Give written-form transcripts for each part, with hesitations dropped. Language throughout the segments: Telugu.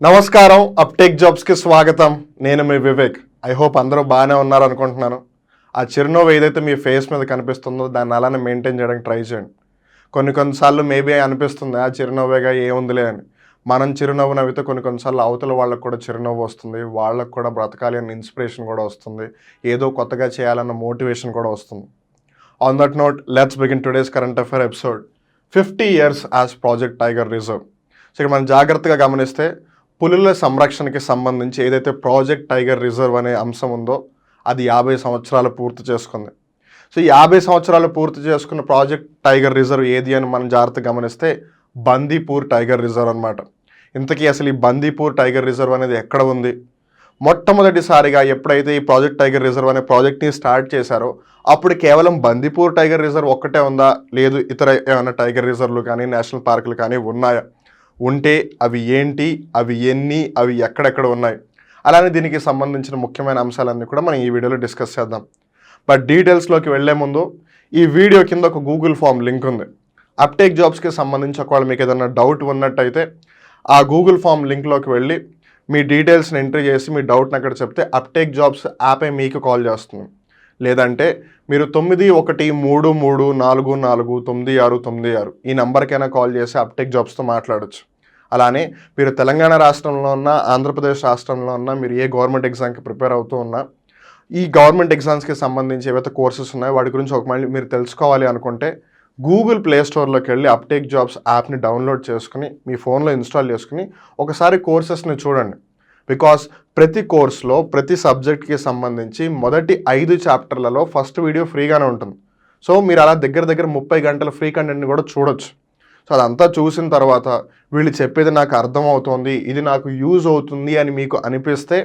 నమస్కారం అప్టేక్ జాబ్స్కి స్వాగతం. నేను మీ వివేక్. ఐ హోప్ అందరూ బాగానే ఉన్నారు అనుకుంటున్నాను. ఆ చిరునవ్వు ఏదైతే మీ ఫేస్ మీద కనిపిస్తుందో దాన్ని అలానే మెయింటైన్ చేయడానికి ట్రై చేయండి. కొన్నిసార్లు మేబీ అనిపిస్తుంది ఆ చిరునవ్వేగా ఏముందిలే అని. మనం చిరునవ్వు నవ్వితే కొన్నిసార్లు అవతల వాళ్ళకు కూడా చిరునవ్వు వస్తుంది, వాళ్ళకు కూడా బ్రతకాలి అన్న ఇన్స్పిరేషన్ కూడా వస్తుంది, ఏదో కొత్తగా చేయాలన్న మోటివేషన్ కూడా వస్తుంది. On that note let's begin today's current affair episode 50 years as project tiger reserve. So ఇక్కడ మనం జాగ్రత్తగా గమనిస్తే పులుల సంరక్షణకి సంబంధించి ఏదైతే ప్రాజెక్ట్ టైగర్ రిజర్వ్ అనే అంశం ఉందో అది 50 సంవత్సరాలు పూర్తి చేసుకుంది. సో 50 సంవత్సరాలు పూర్తి చేసుకున్న ప్రాజెక్ట్ టైగర్ రిజర్వ్ ఏది అని మనం జాగ్రత్తగా గమనిస్తే బందీపూర్ టైగర్ రిజర్వ్ అనమాట. ఇంతకీ అసలు ఈ బందీపూర్ టైగర్ రిజర్వ్ అనేది ఎక్కడ ఉంది? మొట్టమొదటిసారిగా ఎప్పుడైతే ఈ ప్రాజెక్ట్ టైగర్ రిజర్వ్ అనే ప్రాజెక్ట్ని స్టార్ట్ చేశారో అప్పుడు కేవలం బందీపూర్ టైగర్ రిజర్వ్ ఒక్కటే ఉందా, లేదు ఇతర ఏమైనా టైగర్ రిజర్వ్లు కానీ నేషనల్ పార్కులు కానీ ఉన్నాయా? ఉంటే అవి ఏంటి, అవి ఎన్ని, అవి ఎక్కడెక్కడ ఉన్నాయి, అలానే దీనికి సంబంధించిన ముఖ్యమైన అంశాలన్నీ కూడా మనం ఈ వీడియోలో డిస్కస్ చేద్దాం. బట్ డీటెయిల్స్లోకి వెళ్లే ముందు ఈ వీడియో కింద ఒక గూగుల్ ఫామ్ లింక్ ఉంది. అప్టేక్ జాబ్స్కి సంబంధించి ఒకవేళ మీకు ఏదైనా డౌట్ ఉన్నట్టయితే ఆ గూగుల్ ఫామ్ లింక్లోకి వెళ్ళి మీ డీటెయిల్స్ని ఎంట్రీ చేసి మీ డౌట్ని అక్కడ చెప్తే అప్టేక్ జాబ్స్ యాపే మీకు కాల్ చేస్తుంది. లేదంటే మీరు 9133449696 ఈ నెంబర్కైనా కాల్ చేసి అప్టేక్ జాబ్స్తో మాట్లాడచ్చు. అలానే మీరు తెలంగాణ రాష్ట్రంలో ఉన్న, ఆంధ్రప్రదేశ్ రాష్ట్రంలో ఉన్న, మీరు ఏ గవర్నమెంట్ ఎగ్జామ్కి ప్రిపేర్ అవుతూ ఉన్నా ఈ గవర్నమెంట్ ఎగ్జామ్స్కి సంబంధించి ఏవైతే కోర్సెస్ ఉన్నాయో వాటి గురించి ఒక మళ్ళీ మీరు తెలుసుకోవాలి అనుకుంటే గూగుల్ ప్లే స్టోర్లోకి వెళ్ళి అప్టేక్ జాబ్స్ యాప్ని డౌన్లోడ్ చేసుకుని మీ ఫోన్లో ఇన్స్టాల్ చేసుకుని ఒకసారి కోర్సెస్ని చూడండి. బికాస్ ప్రతి కోర్సులో ప్రతి సబ్జెక్ట్కి సంబంధించి మొదటి 5 చాప్టర్లలో ఫస్ట్ వీడియో ఫ్రీగానే ఉంటుంది. సో మీరు అలా దగ్గర 30 గంటల ఫ్రీ కంటెంట్ని కూడా చూడొచ్చు. సో అదంతా చూసిన తర్వాత వీళ్ళు చెప్పేది నాకు అర్థమవుతుంది, ఇది నాకు యూజ్ అవుతుంది అని మీకు అనిపిస్తే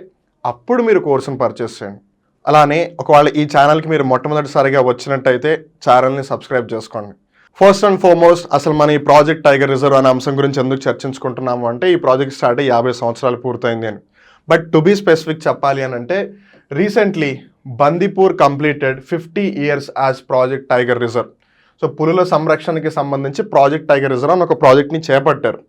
అప్పుడు మీరు కోర్సును పర్చేస్ చేయండి. అలానే ఒకవేళ ఈ ఛానల్కి మీరు మొట్టమొదటిసారిగా వచ్చినట్టయితే ఛానల్ని సబ్స్క్రైబ్ చేసుకోండి. ఫస్ట్ అండ్ ఫార్మోస్ట్ అసలు మన ఈ ప్రాజెక్ట్ టైగర్ రిజర్వ్ అనే అంశం గురించి ఎందుకు చర్చించుకుంటున్నాము అంటే ఈ ప్రాజెక్ట్ స్టార్ట్ అయ్యి 50 సంవత్సరాలు పూర్తయింది అని. బట్ టు బీ స్పెసిఫిక్ చెప్పాలి అని అంటే recently Bandipur completed 50 years as project tiger reserve. So పులుల సంరక్షణకి సంబంధించి ప్రాజెక్ట్ టైగర్ రిజర్వ్ అని ఒక ప్రాజెక్ట్ని చేపట్టారు.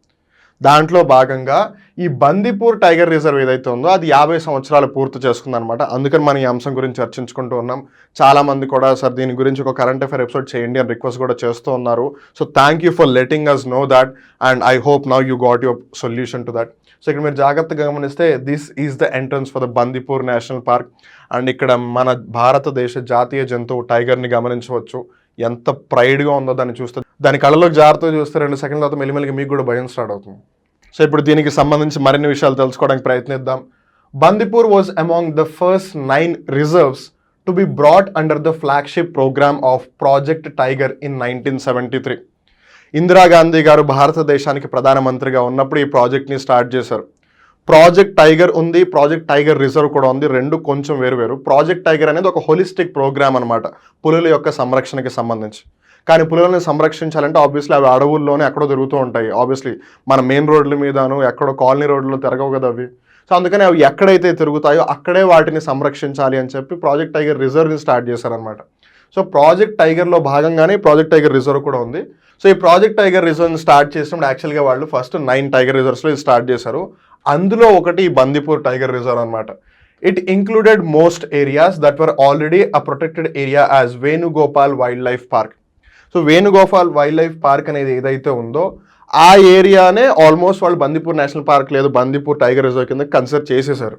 దాంట్లో భాగంగా ఈ బందీపూర్ టైగర్ రిజర్వ్ ఏదైతే ఉందో అది 50 సంవత్సరాలు పూర్తి చేసుకుందనమాట. అందుకని మనం ఈ అంశం గురించి చర్చించుకుంటూ ఉన్నాం. చాలామంది కూడా సార్ దీని గురించి ఒక కరెంట్ అఫైర్ ఎపిసోడ్ చేయండి అని రిక్వెస్ట్ కూడా చేస్తూ ఉన్నారు. So thank you for letting us know that and I hope now you got your solution to that. So ఇక్కడ మీరు జాగ్రత్తగా గమనిస్తే this is the entrance for the Bandipur national park. And ఇక్కడ మన భారతదేశ జాతీయ జంతువు టైగర్ని గమనించవచ్చు. ఎంత ప్రైడ్గా ఉందో దాన్ని చూస్తే, దాని కళ్ళలోకి జాగ్రత్తగా చూస్తే 2 సెకండ్ల తర్వాత మెల్లిమెల్లిగా మీకు కూడా భయం స్టార్ట్ అవుతుంది. సో ఇప్పుడు దీనికి సంబంధించి మరిన్ని విషయాలు తెలుసుకోవడానికి ప్రయత్నిద్దాం. Bandipur was among the first 9 reserves to be brought under the flagship programme of project tiger in 1973. Indira Gandhi గారు భారతదేశానికి ప్రధానమంత్రిగా ఉన్నప్పుడు ఈ ప్రాజెక్ట్ని స్టార్ట్ చేశారు. ప్రాజెక్ట్ టైగర్ ఉంది, ప్రాజెక్ట్ టైగర్ రిజర్వ్ కూడా ఉంది, రెండు కొంచెం వేరు. ప్రాజెక్ట్ టైగర్ అనేది ఒక హోలిస్టిక్ ప్రోగ్రామ్ అనమాట పులుల యొక్క సంరక్షణకి సంబంధించి. కానీ పులులను సంరక్షించాలంటే ఆబ్వియస్లీ అవి అడవుల్లోనే ఎక్కడో తిరుగుతూ ఉంటాయి. ఆబ్వియస్లీ మన మెయిన్ రోడ్ల మీదను ఎక్కడో కాలనీ రోడ్లలో తిరగవు కదా అవి. సో అందుకని అవి ఎక్కడైతే తిరుగుతాయో అక్కడే వాటిని సంరక్షించాలి అని చెప్పి ప్రాజెక్ట్ టైగర్ రిజర్వ్ని స్టార్ట్ చేశారనమాట. సో ప్రాజెక్ట్ టైగర్లో భాగంగానే ప్రాజెక్ట్ టైగర్ రిజర్వ్ కూడా ఉంది. సో ఈ ప్రాజెక్ట్ టైగర్ రిజర్వ్ని స్టార్ట్ చేసినప్పుడు యాక్చువల్గా వాళ్ళు ఫస్ట్ 9 టైగర్ రిజర్వ్స్లో ఇది స్టార్ట్ చేశారు. అందులో ఒకటి బందీపూర్ టైగర్ రిజర్వ్ అనమాట. It included most areas that were already a protected area as Venugopal wild life park. So Venugopal wild life park అనేది ఏదైతే ఉందో ఆ ఏరియానే ఆల్మోస్ట్ వాళ్ళు బందీపూర్ నేషనల్ పార్క్ లేదు బందీపూర్ టైగర్ రిజర్వ్ కింద కన్సిడర్ చేసేశారు.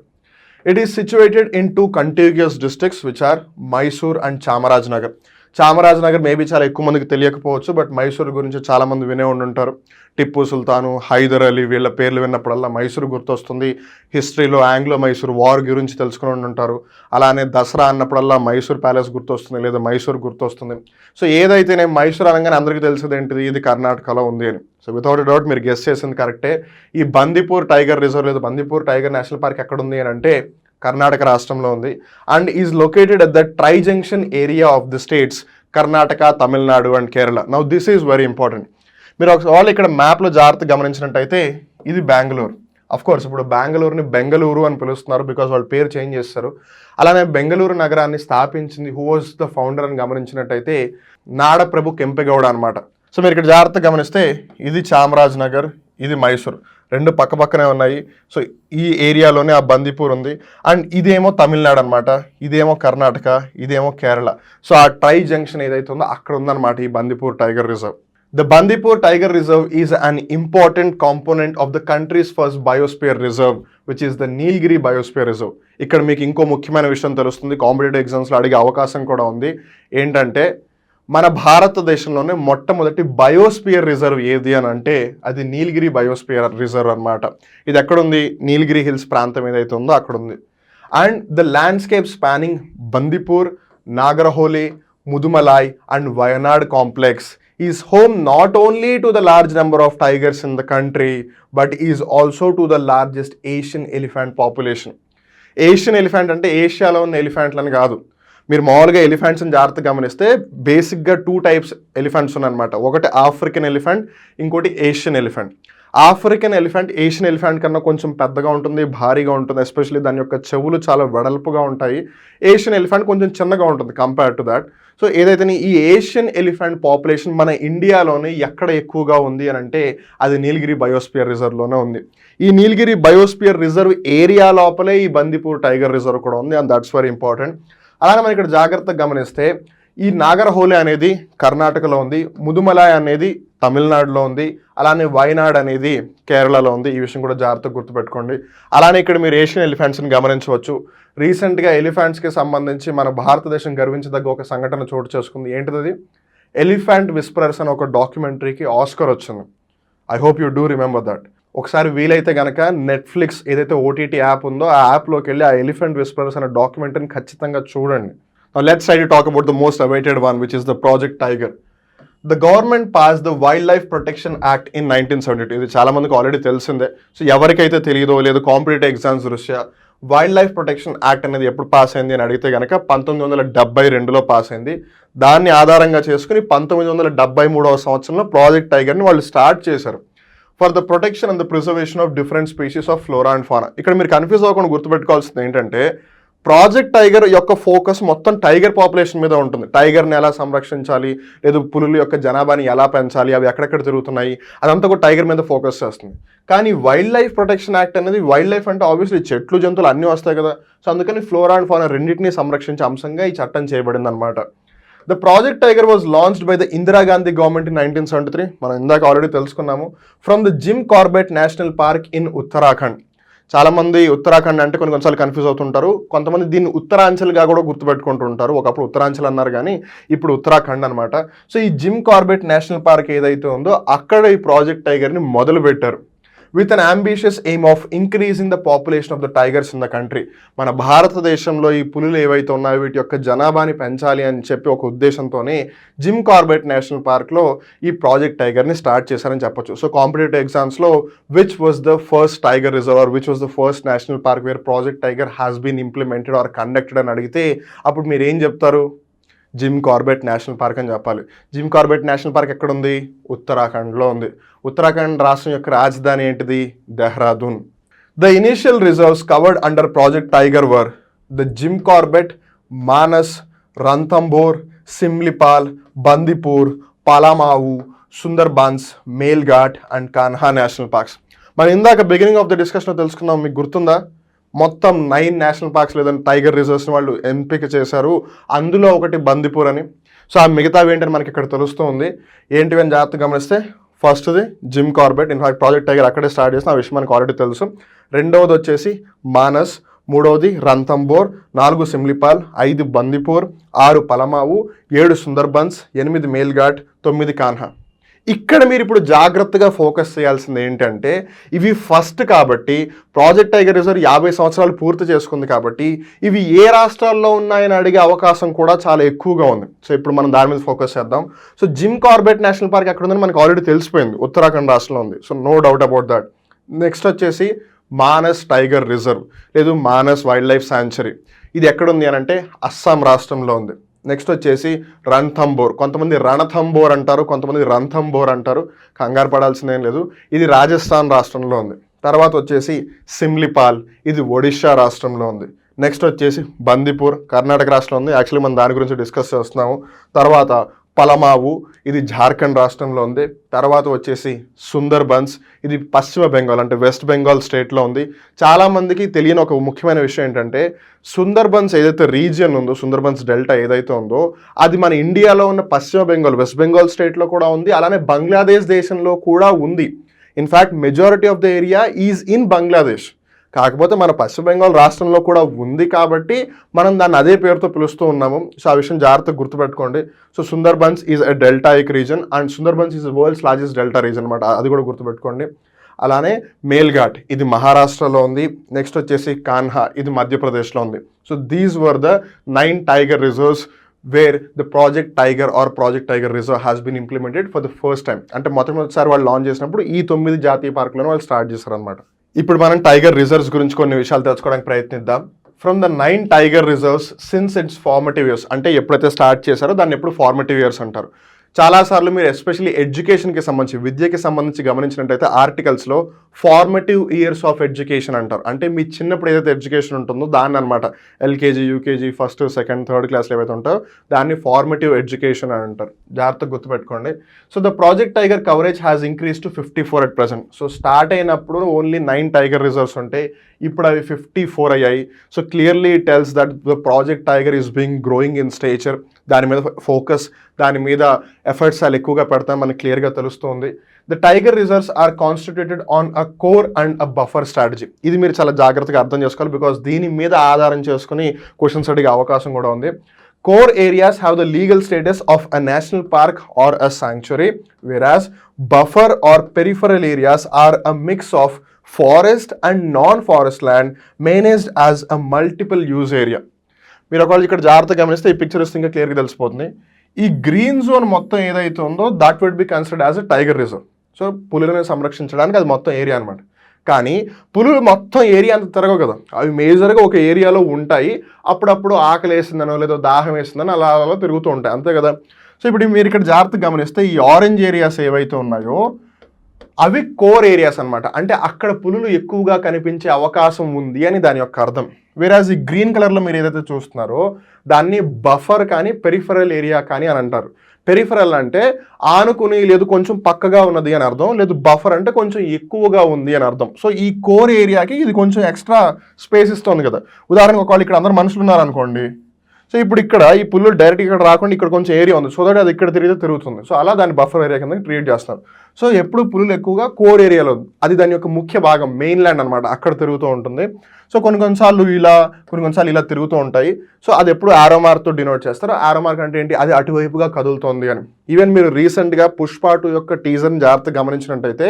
It is situated in 2 contiguous districts which are Mysore and Chamarajanagar. Chamarajanagar maybe చాలా ఎక్కువ మందికి తెలియకపోవచ్చు, బట్ మైసూర్ గురించి చాలామంది వినే ఉండుంటారు. టిప్పు సుల్తాను, హైదర్ అలీ వీళ్ళ పేర్లు విన్నప్పుడల్లా మైసూర్ గుర్తొస్తుంది. హిస్టరీలో ఆంగ్లో మైసూర్ వార్ గురించి తెలుసుకుని ఉండుంటారు. అలానే దసరా అన్నప్పుడల్లా మైసూర్ ప్యాలెస్ గుర్తొస్తుంది, లేదా మైసూర్ గుర్తొస్తుంది. సో ఏదైతేనే మైసూర్ అనగానే అందరికీ తెలిసేది ఏంటిది, ఇది కర్ణాటకలో ఉంది అని. సో వితౌట్ డౌట్ మీరు గెస్ చేసింది కరెక్టే. ఈ బందీపూర్ టైగర్ రిజర్వ్ లేదా బందీపూర్ టైగర్ నేషనల్ పార్క్ ఎక్కడ ఉంది అని అంటే కర్ణాటక రాష్ట్రంలో ఉంది. And is located at the tri junction area of the states Karnataka, Tamil Nadu and Kerala. Now this is very important. మీరు ఒకసారి ఇక్కడ మ్యాప్లో జాగ్రత్తగా గమనించినట్టయితే ఇది బెంగళూరు. అఫ్కోర్స్ ఇప్పుడు బెంగళూరుని బెంగళూరు అని పిలుస్తున్నారు బికాస్ వాళ్ళు పేరు చేంజ్ చేస్తారు. అలానే బెంగళూరు నగరాన్ని స్థాపించింది హూ వాజ్ ద ఫౌండర్ అని గమనించినట్టయితే నాడప్రభు కెంపెగౌడ అనమాట. సో మీరు ఇక్కడ జాగ్రత్తగా గమనిస్తే ఇది చామరాజ్ నగర్, ఇది మైసూర్, రెండు పక్క పక్కనే ఉన్నాయి. సో ఈ ఏరియాలోనే ఆ బందిపూర్ ఉంది. అండ్ ఇదేమో తమిళనాడు అనమాట, ఇదేమో కర్ణాటక, ఇదేమో కేరళ. సో ఆ ట్రై జంక్షన్ ఏదైతే ఉందో అక్కడ ఉందన్నమాట ఈ Bandipur tiger reserve. The Bandipur Tiger Reserve is an important component of the country's first biosphere reserve, which is the Nilgiri Biosphere Reserve. ఇక్కడ మీకు ఇంకో ముఖ్యమైన విషయం తెలుస్తుంది, కాంపిటేటివ్ ఎగ్జామ్స్లో అడిగే అవకాశం కూడా ఉంది. ఏంటంటే మన భారతదేశంలోనే మొట్టమొదటి బయోస్పియర్ రిజర్వ్ ఏది అని అంటే అది నీలగిరి బయోస్పియర్ రిజర్వ్ అనమాట. ఇది ఎక్కడుంది? నీలగిరి హిల్స్ ప్రాంతం ఏదైతే ఉందో అక్కడ ఉంది. And the landscape spanning Bandipur, Nagarahole, Mudumalai and Wayanad complex is home not only to the large number of tigers in the country but is also to the largest Asian elephant population. Asian elephant అంటే ఏషియాలో ఉన్న ఎలిఫెంట్లని కాదు. మీరు మామూలుగా ఎలిఫెంట్స్ని జాగ్రత్తగా గమనిస్తే బేసిక్గా 2 టైప్స్ ఎలిఫెంట్స్ ఉన్నాయన్నమాట. ఒకటి ఆఫ్రికన్ ఎలిఫెంట్, ఇంకోటి Asian elephant. African elephant Asian elephant కన్నా కొంచెం పెద్దగా ఉంటుంది, భారీగా ఉంటుంది, ఎస్పెషల్లీ దాని యొక్క చెవులు చాలా వెడల్పుగా ఉంటాయి. ఏషియన్ ఎలిఫెంట్ కొంచెం చిన్నగా ఉంటుంది కంపేర్ టు దాట్. సో ఏదైతే ఈ ఏషియన్ ఎలిఫెంట్ పాపులేషన్ మన ఇండియాలోనే ఎక్కడ ఎక్కువగా ఉంది అని అంటే అది నీలగిరి బయోస్పియర్ రిజర్వ్లోనే ఉంది. ఈ నీలగిరి బయోస్పియర్ రిజర్వ్ ఏరియా లోపలే ఈ బందిపూర్ టైగర్ రిజర్వ్ కూడా ఉంది, అండ్ దట్స్ వెరీ ఇంపార్టెంట్. అలానే మనం ఇక్కడ జాగ్రత్తగా గమనిస్తే ఈ నాగరహోలే అనేది కర్ణాటకలో ఉంది, ముదుమలాయ్ అనేది తమిళనాడులో ఉంది, అలానే వయనాడ్ అనేది కేరళలో ఉంది. ఈ విషయం కూడా జాగ్రత్తగా గుర్తుపెట్టుకోండి. అలానే ఇక్కడ మీరు ఏషియన్ ఎలిఫెంట్స్ని గమనించవచ్చు. రీసెంట్గా ఎలిఫెంట్స్కి సంబంధించి మన భారతదేశం గర్వించదగ్గ ఒక సంఘటన చోటు చేసుకుంది. ఏంటిది? ఎలిఫెంట్ విస్పరర్స్ అని ఒక డాక్యుమెంటరీకి ఆస్కర్ వచ్చింది. I hope you do remember that. ఒకసారి వీలైతే కనుక నెట్ఫ్లిక్స్ ఏదైతే ఓటీటీ యాప్ ఉందో ఆ యాప్లోకి వెళ్ళి ఆ ఎలిఫెంట్ విస్పరర్స్ అనే డాక్యుమెంటరీని ఖచ్చితంగా చూడండి. Now let's try to talk about the most awaited one, which is the Project Tiger. The government passed the Wildlife Protection Act in 1972. ఇది చాలా మందికి ఆల్రెడీ తెలిసిందే. సో ఎవరికైతే తెలియదో లేదు కాంపిటేటివ్ ఎగ్జామ్స్ దృష్ట్యా వైల్డ్ లైఫ్ ప్రొటెక్షన్ యాక్ట్ అనేది ఎప్పుడు పాస్ అయింది అని అడిగితే కనుక 1972లో పాస్ అయింది. దాన్ని ఆధారంగా చేసుకుని 1973వ సంవత్సరంలో ప్రాజెక్ట్ టైగర్ని వాళ్ళు స్టార్ట్ చేశారు for the protection and the preservation of different species of flora and fauna. ఇక్కడ మీరు కన్ఫ్యూజ్ అవ్వకుండా గుర్తుపెట్టుకోవాల్సింది ఏంటంటే ప్రాజెక్ట్ టైగర్ యొక్క ఫోకస్ మొత్తం టైగర్ పాపులేషన్ మీద ఉంటుంది. టైగర్ని ఎలా సంరక్షించాలి, లేదు పులుల యొక్క జనాభాని ఎలా పెంచాలి, అవి ఎక్కడెక్కడ తిరుగుతున్నాయి, అదంతా కూడా టైగర్ మీద ఫోకస్ చేస్తుంది. కానీ వైల్డ్ లైఫ్ ప్రొటెక్షన్ యాక్ట్ అనేది వైల్డ్ లైఫ్ అంటే ఆబ్వియస్లీ చెట్లు జంతువులు అన్నీ వస్తాయి కదా. సో అందుకని ఫ్లోరా అండ్ ఫానా రెండింటినీ సంరక్షించే అంశంగా ఈ చట్టం చేయబడింది అనమాట. The project tiger was launched by the Indira Gandhi government in 1973. మనం ఇందాక ఆల్రెడీ తెలుసుకున్నాము. From the Jim Corbett national park in Uttarakhand. చాలామంది ఉత్తరాఖండ్ అంటే కొన్నిసార్లు కన్ఫ్యూజ్ అవుతుంటారు. కొంతమంది దీన్ని ఉత్తరాంచల్గా కూడా గుర్తుపెట్టుకుంటుంటారు. ఒకప్పుడు ఉత్తరాంచల్ అన్నారు కానీ ఇప్పుడు ఉత్తరాఖండ్ అనమాట. సో ఈ జిమ్ కార్బెట్ నేషనల్ పార్క్ ఏదైతే ఉందో అక్కడ ఈ ప్రాజెక్ట్ టైగర్ని మొదలు పెట్టారు with an ambitious aim of increasing the population of the tigers in the country. మన భారతదేశంలో ఈ పులులు ఏవైతే ఉన్నాయో వీటి యొక్క జనాభాని పెంచాలి అని చెప్పి ఒక ఉద్దేశంతోనే జిమ్ కార్బెట్ నేషనల్ పార్క్లో ఈ ప్రాజెక్ట్ టైగర్ని స్టార్ట్ చేశారని చెప్పొచ్చు. సో కాంపిటేటివ్ ఎగ్జామ్స్లో which was the first tiger reserve or which was the first national park where project tiger has been implemented or conducted అని అడిగితే అప్పుడు మీరు ఏం చెప్తారు? జిమ్ కార్బెట్ నేషనల్ పార్క్ అని చెప్పాలి. జిమ్ కార్బెట్ నేషనల్ పార్క్ ఎక్కడుంది? ఉత్తరాఖండ్లో ఉంది. ఉత్తరాఖండ్ రాష్ట్రం యొక్క రాజధాని ఏంటిది? Dehradun. The initial reserves covered under Project Tiger were the Jim Corbett, Manas, Ranthambore, Simlipal, Bandipur, Palamau, Sundarbans, Melghat and Kanha national parks. మనం ఇందాక బిగినింగ్ ఆఫ్ ద డిస్కషన్లో తెలుసుకుందాం, మీకు గుర్తుందా? మొత్తం 9 నేషనల్ పార్క్స్ లేదంటే టైగర్ రిజర్వ్స్ని వాళ్ళు ఎంపిక చేశారు. అందులో ఒకటి బందిపూర్ అని. సో ఆ మిగతావి ఏంటని మనకి ఇక్కడ తెలుస్తూ ఉంది. ఏంటివి అని జాగ్రత్తగా గమనిస్తే ఫస్ట్ది Jim Corbett, in fact project tiger అక్కడే స్టార్ట్ చేసిన ఆ విషయం మనకు ఆల్రెడీ తెలుసు. రెండవది వచ్చేసి మానస్, మూడవది రణథంబోర్, 4 సిమ్లిపాల్, 5 బందిపూర్, 6 పలమావు, 7 సుందర్బన్స్, 8 మేల్ఘాట్, 9 కాన్హా. ఇక్కడ మీరు ఇప్పుడు జాగ్రత్తగా ఫోకస్ చేయాల్సింది ఏంటంటే ఇవి ఫస్ట్ కాబట్టి ప్రాజెక్ట్ టైగర్ రిజర్వ్ 50 సంవత్సరాలు పూర్తి చేసుకుంది కాబట్టి ఇవి ఏ రాష్ట్రాల్లో ఉన్నాయని అడిగే అవకాశం కూడా చాలా ఎక్కువగా ఉంది. సో ఇప్పుడు మనం దాని మీద ఫోకస్ చేద్దాం. So Jim Corbett national park ఎక్కడ ఉందని మనకు ఆల్రెడీ తెలిసిపోయింది, ఉత్తరాఖండ్ రాష్ట్రంలో ఉంది. So no doubt about that. Next వచ్చేసి మానస్ టైగర్ రిజర్వ్ లేదు మానస్ వైల్డ్ లైఫ్ శాంచురీ. ఇది ఎక్కడుంది అని అంటే అస్సాం రాష్ట్రంలో ఉంది. నెక్స్ట్ వచ్చేసి రణథంబోర్, కొంతమంది రణథంబోర్ అంటారు, కొంతమంది రణథంబోర్ అంటారు, కంగారు పడాల్సిందేం లేదు. ఇది రాజస్థాన్ రాష్ట్రంలో ఉంది. తర్వాత వచ్చేసి సిమ్లిపాల్, ఇది ఒడిషా రాష్ట్రంలో ఉంది. నెక్స్ట్ వచ్చేసి బందిపూర్, కర్ణాటక రాష్ట్రంలో ఉంది. యాక్చువల్లీ మనం దాని గురించి డిస్కస్ చేస్తున్నాము. తర్వాత పలమావు, ఇది జార్ఖండ్ రాష్ట్రంలో ఉంది. తర్వాత వచ్చేసి సుందర్బన్స్, ఇది పశ్చిమ బెంగాల్ అంటే వెస్ట్ బెంగాల్ స్టేట్లో ఉంది. చాలామందికి తెలియని ఒక ముఖ్యమైన విషయం ఏంటంటే సుందర్బన్స్ ఏదైతే రీజియన్ ఉందో, సుందర్బన్స్ డెల్టా ఏదైతే ఉందో అది మన ఇండియాలో ఉన్న పశ్చిమ బెంగాల్ వెస్ట్ బెంగాల్ స్టేట్లో కూడా ఉంది, అలానే బంగ్లాదేశ్ దేశంలో కూడా ఉంది. In fact majority of the area is in Bangladesh. కాకపోతే మన పశ్చిమ బెంగాల్ రాష్ట్రంలో కూడా ఉంది కాబట్టి మనం దాన్ని అదే పేరుతో పిలుస్తూ ఉన్నాము. సో ఆ విషయం జాగ్రత్తగా గుర్తుపెట్టుకోండి. So Sundarbans is a deltaic region and Sundarbans is world's largest delta region అనమాట, అది కూడా గుర్తుపెట్టుకోండి. అలానే మేల్ఘాట్ ఇది మహారాష్ట్రలో ఉంది. నెక్స్ట్ వచ్చేసి కాన్హా ఇది మధ్యప్రదేశ్లో ఉంది. So these were the 9 tiger reserves where the project tiger or project tiger reserve has been implemented for the first time. అంటే మొట్టమొదటిసారి వాళ్ళు లాంచ్ చేసినప్పుడు ఈ 9 జాతీయ పార్కులను వాళ్ళు స్టార్ట్ చేశారనమాట. ఇప్పుడు మనం టైగర్ రిజర్వ్స్ గురించి కొన్ని విషయాలు తెలుసుకోవడానికి ప్రయత్నిద్దాం. From the 9 tiger reserves since its formative years, అంటే ఎప్పుడైతే స్టార్ట్ చేశారో దాన్ని ఎప్పుడు ఫార్మటివ్ ఇయర్స్ అంటారు. చాలాసార్లు మీరు ఎస్పెషల్లీ ఎడ్యుకేషన్కి సంబంధించి విద్యకి సంబంధించి గమనించినట్టయితే ఆర్టికల్స్లో ఫార్మటివ్ ఇయర్స్ ఆఫ్ ఎడ్యుకేషన్ అంటారు. అంటే మీ చిన్నప్పుడు ఏదైతే ఎడ్యుకేషన్ ఉంటుందో దాన్ని అనమాట, LKG UKG first second third క్లాస్లో ఏవైతే ఉంటారో దాన్ని ఫార్మటివ్ ఎడ్యుకేషన్ అని అంటారు. జాగ్రత్తగా గుర్తుపెట్టుకోండి. So the project tiger coverage has increase to 54 at present. So start అయినప్పుడు ఓన్లీ 9 టైగర్ రిజర్వ్స్ ఉంటాయి, ఇప్పుడు అవి 54 అయ్యాయి. So clearly it tells that the project tiger is being growing in stature. దాని మీద ఫోకస్, దాని మీద ఎఫర్ట్స్ చాలా ఎక్కువగా పెడతాం మనకు క్లియర్గా తెలుస్తుంది. The tiger reserves are constituted on a core and a buffer strategy. ఇది మీరు చాలా జాగ్రత్తగా అర్థం చేసుకోవాలి, బికాస్ దీని మీద ఆధారం చేసుకుని క్వశ్చన్స్ అడిగే అవకాశం కూడా ఉంది. Core areas have the legal status of a national park or a sanctuary, whereas buffer or peripheral areas are a mix of forest and non-forest land managed as a multiple use area. మీరు ఒకవేళ ఇక్కడ జాగ్రత్తగా గమనిస్తే ఈ పిక్చర్ ఇంకా క్లియర్గా తెలిసిపోతుంది. ఈ గ్రీన్ జోన్ మొత్తం ఏదైతే ఉందో that would be considered as a tiger reserve. So పులులను సంరక్షించడానికి అది మొత్తం ఏరియా అనమాట. కానీ పులులు మొత్తం ఏరియా అంత తిరగవు కదా, అవి మేజర్గా ఒక ఏరియాలో ఉంటాయి. అప్పుడప్పుడు ఆకలి వేసిందనో లేదో దాహం వేసిందనో అలా అలా తిరుగుతూ ఉంటాయి, అంతే కదా. సో ఇప్పుడు మీరు ఇక్కడ జాగ్రత్తగా గమనిస్తే ఈ ఆరెంజ్ ఏరియాస్ ఏవైతే ఉన్నాయో అవి కోర్ ఏరియాస్ అనమాట. అంటే అక్కడ పులులు ఎక్కువగా కనిపించే అవకాశం ఉంది అని దాని యొక్క అర్థం. వేరాజ్ ఈ గ్రీన్ కలర్లో మీరు ఏదైతే చూస్తున్నారో దాన్ని బఫర్ కానీ పెరిఫరల్ ఏరియా కానీ అని అంటారు. పెరిఫరల్ అంటే ఆనుకుని లేదు కొంచెం పక్కగా ఉన్నది అని అర్థం, లేదు బఫర్ అంటే కొంచెం ఎక్కువగా ఉంది అని అర్థం. సో ఈ కోర్ ఏరియాకి ఇది కొంచెం ఎక్స్ట్రా స్పేస్ ఇస్తుంది కదా. ఉదాహరణకు ఒకవేళ ఇక్కడ అందరు మనుషులు ఉన్నారనుకోండి, సో ఇప్పుడు ఇక్కడ ఈ పుల్లు డైరెక్ట్ ఇక్కడ రాకుండా ఇక్కడ కొంచెం ఏరియా ఉంది, సో దట్ అది ఇక్కడ తిరుగుతుంది. సో అలా దాన్ని బఫర్ ఏరియా కింద క్రియేట్ చేస్తారు. సో ఎప్పుడు పులులు ఎక్కువగా కోర్ ఏరియాలో, అది దాని యొక్క ముఖ్య భాగం, మెయిన్ ల్యాండ్ అనమాట, అక్కడ తిరుగుతూ ఉంటుంది. సో కొన్నిసార్లు ఇలా తిరుగుతూ ఉంటాయి. సో అది ఎప్పుడు ఆరో మార్క్తో డినోట్ చేస్తారు. ఆరో మార్క్ అంటే ఏంటి, అది అటువైపుగా కదులుతోంది అని. ఈవెన్ మీరు రీసెంట్గా పుష్ప 2 యొక్క టీజర్ని జాగ్రత్తగా గమనించినట్టయితే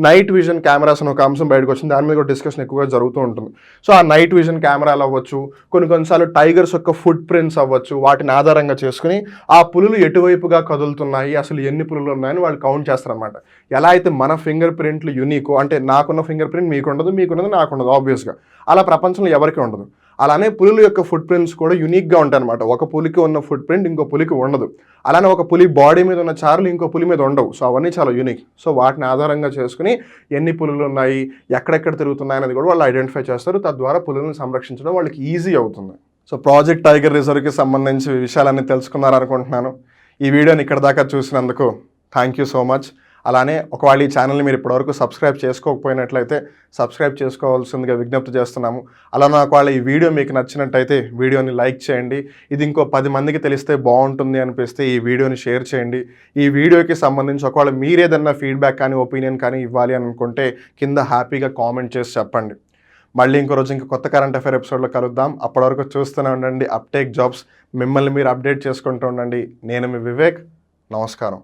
నైట్ విజన్ కెమెరాస్ అని ఒక అంశం బయటకు వచ్చింది, దాని మీద డిస్కషన్ ఎక్కువగా జరుగుతూ ఉంటుంది. సో ఆ నైట్ విజన్ కెమెరాలు అవ్వచ్చు, కొన్నిసార్లు టైగర్స్ యొక్క ఫుట్ ప్రింట్స్ అవ్వచ్చు, వాటిని ఆధారంగా చేసుకుని ఆ పులులు ఎటువైపుగా కదులుతున్నాయి, అసలు ఎన్ని పులులు ఉన్నాయని వాళ్ళు కౌంట్ చేస్తారనమాట. ఎలా అయితే మన ఫింగర్ ప్రింట్లు యునిక్, అంటే నాకున్న ఫింగర్ ప్రింట్ మీకుండదు, మీకున్నది నాకుండదు ఆబ్వియస్గా, అలా ప్రపంచంలో ఎవరికి ఉండదు. అలానే పులుల యొక్క ఫుట్ ప్రింట్స్ కూడా యూనిక్గా ఉంటాయి అనమాట. ఒక పులికి ఉన్న ఫుట్ ప్రింట్ ఇంకో పులికి ఉండదు. అలానే ఒక పులి బాడీ మీద ఉన్న చారులు ఇంకో పులి మీద ఉండవు. సో అవన్నీ చాలా యూనిక్. సో వాటిని ఆధారంగా చేసుకుని ఎన్ని పులులు ఉన్నాయి, ఎక్కడెక్కడ తిరుగుతున్నాయి అనేది కూడా వాళ్ళు ఐడెంటిఫై చేస్తారు. తద్వారా పులులను సంరక్షించడం వాళ్ళకి ఈజీ అవుతుంది. సో ప్రాజెక్ట్ టైగర్ రిజర్వ్కి సంబంధించి విషయాలన్నీ తెలుసుకున్నారనుకుంటున్నాను. ఈ వీడియోని ఇక్కడ దాకా చూసినందుకు థ్యాంక్ యూ సో మచ్. అలానే ఒకవేళ ఈ ఛానల్ని మీరు ఇప్పటివరకు సబ్స్క్రైబ్ చేసుకోకపోయినట్లయితే సబ్స్క్రైబ్ చేసుకోవాల్సిందిగా విజ్ఞప్తి చేస్తున్నాము. అలానే ఒకవేళ ఈ వీడియో మీకు నచ్చినట్టయితే వీడియోని లైక్ చేయండి. ఇది ఇంకో 10 మందికి తెలిస్తే బాగుంటుంది అనిపిస్తే ఈ వీడియోని షేర్ చేయండి. ఈ వీడియోకి సంబంధించి ఒకవేళ మీరేదన్నా ఫీడ్బ్యాక్ కానీ ఒపీనియన్ కానీ ఇవ్వాలి అని అనుకుంటే కింద హ్యాపీగా కామెంట్ చేసి చెప్పండి. మళ్ళీ ఇంకో రోజు ఇంకో కొత్త కరెంట్ అఫైర్ ఎపిసోడ్లో కలుద్దాం. అప్పటివరకు చూస్తూనే ఉండండి అప్టేక్ జాబ్స్. మిమ్మల్ని మీరు అప్డేట్ చేసుకుంటూ ఉండండి. నేను మీ వివేక్. నమస్కారం.